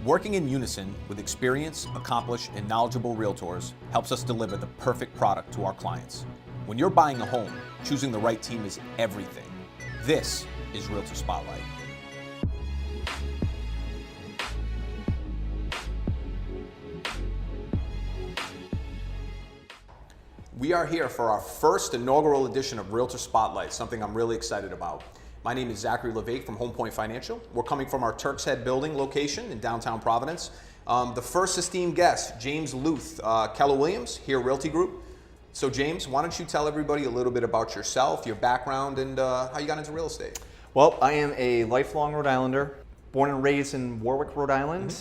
Working in unison with experienced, accomplished, and knowledgeable realtors helps us deliver the perfect product to our clients. When you're buying a home, choosing the right team is everything. This is Realtor Spotlight. We are here for our first inaugural edition of Realtor Spotlight, something I'm really excited about. My name is Zachary Levesque from Home Point Financial. We're coming from our Turks Head building location in downtown Providence. The first esteemed guest, James Luth, Keller Williams here, Realty Group. So James, why don't you tell everybody a little bit about yourself, your background, and how you got into real estate? Well, I am a lifelong Rhode Islander, born and raised in Warwick, Rhode Island,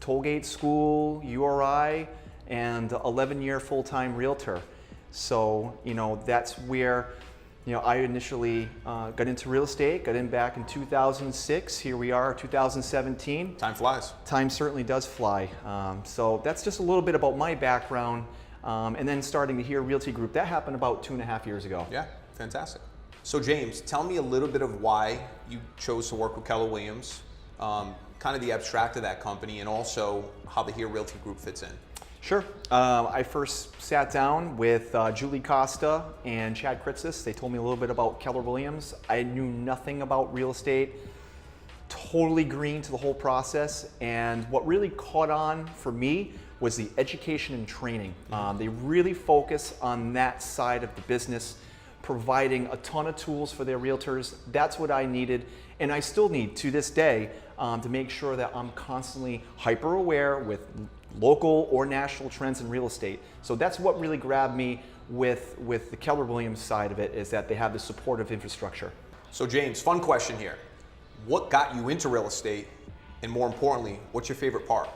Tollgate School, URI, and 11-year full-time realtor. So, that's where, I initially got into real estate, got in back in 2006. Here we are, 2017. Time flies. Time certainly does fly. So that's just a little bit about my background. And then starting to hear Realty Group, that happened about 2.5 years ago. Yeah, fantastic. So James, tell me a little bit of why you chose to work with Keller Williams, kind of the abstract of that company, and also how the Here Realty Group fits in. Sure. I first sat down with Julie Costa and Chad Kritzis. They told me a little bit about Keller Williams. I knew nothing about real estate, totally green to the whole process. And what really caught on for me was the education and training. They really focus on that side of the business, providing a ton of tools for their realtors. That's what I needed, and I still need to this day to make sure that I'm constantly hyper aware with local or national trends in real estate. So that's what really grabbed me with the Keller Williams side of it, is that they have the supportive infrastructure. So James, fun question here. What got you into real estate? And more importantly, what's your favorite part?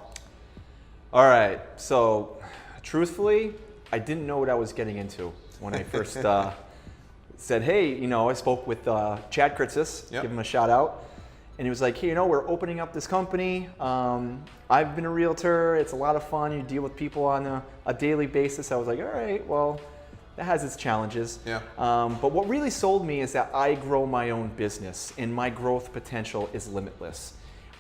All right, so truthfully, I didn't know what I was getting into when I first said, hey, I spoke with Chad Kritzis, give him a shout out. And he was like, hey, we're opening up this company. I've been a realtor. It's a lot of fun. You deal with people on a daily basis. I was like, all right, well, that has its challenges. Yeah. But what really sold me is that I grow my own business, and my growth potential is limitless.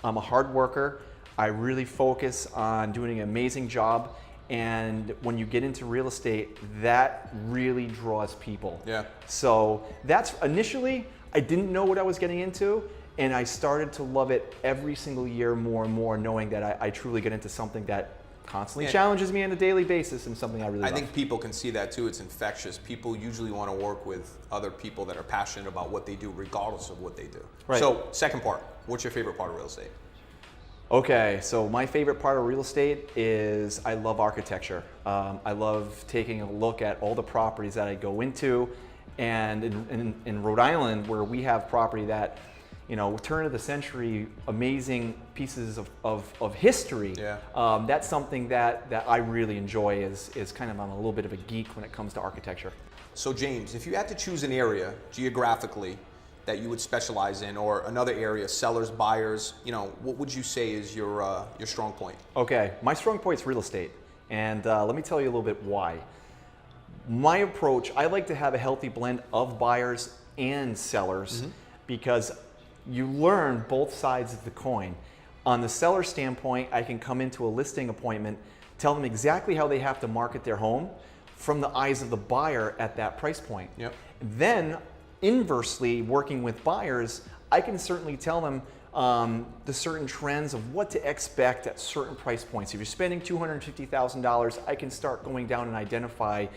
I'm a hard worker. I really focus on doing an amazing job. And when you get into real estate, that really draws people. Yeah. So that's initially, I didn't know what I was getting into. And I started to love it every single year more and more, knowing that I truly get into something that constantly challenges me on a daily basis, and something I really love. I think people can see that too. It's infectious. People usually want to work with other people that are passionate about what they do, regardless of what they do. Right. So, second part, what's your favorite part of real estate? Okay, so my favorite part of real estate is I love architecture. I love taking a look at all the properties that I go into, and in Rhode Island, where we have property that, turn of the century, amazing pieces of history. Yeah. That's something that I really enjoy. Is kind of, I'm a little bit of a geek when it comes to architecture. So James, if you had to choose an area geographically that you would specialize in, or another area, sellers, buyers, what would you say is your strong point? Okay, my strong point is real estate, and let me tell you a little bit why. My approach, I like to have a healthy blend of buyers and sellers, because you learn both sides of the coin. On the seller standpoint, I can come into a listing appointment, tell them exactly how they have to market their home from the eyes of the buyer at that price point. Yep. Then, inversely, working with buyers, I can certainly tell them the certain trends of what to expect at certain price points. If you're spending $250,000, I can start going down and identify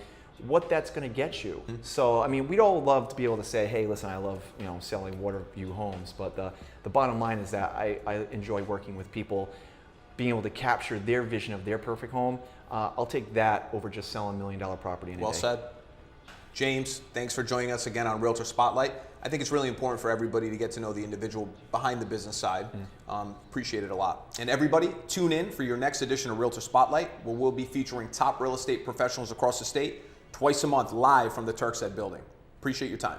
what that's going to get you. So, we'd all love to be able to say, hey, listen, I love selling water view homes, but the bottom line is that I enjoy working with people, being able to capture their vision of their perfect home. I'll take that over just selling $1 million property in a day. Well said. James, thanks for joining us again on Realtor Spotlight. I think it's really important for everybody to get to know the individual behind the business side. Appreciate it a lot. And everybody, tune in for your next edition of Realtor Spotlight, where we'll be featuring top real estate professionals across the state twice a month live from the Turks Head building. Appreciate your time.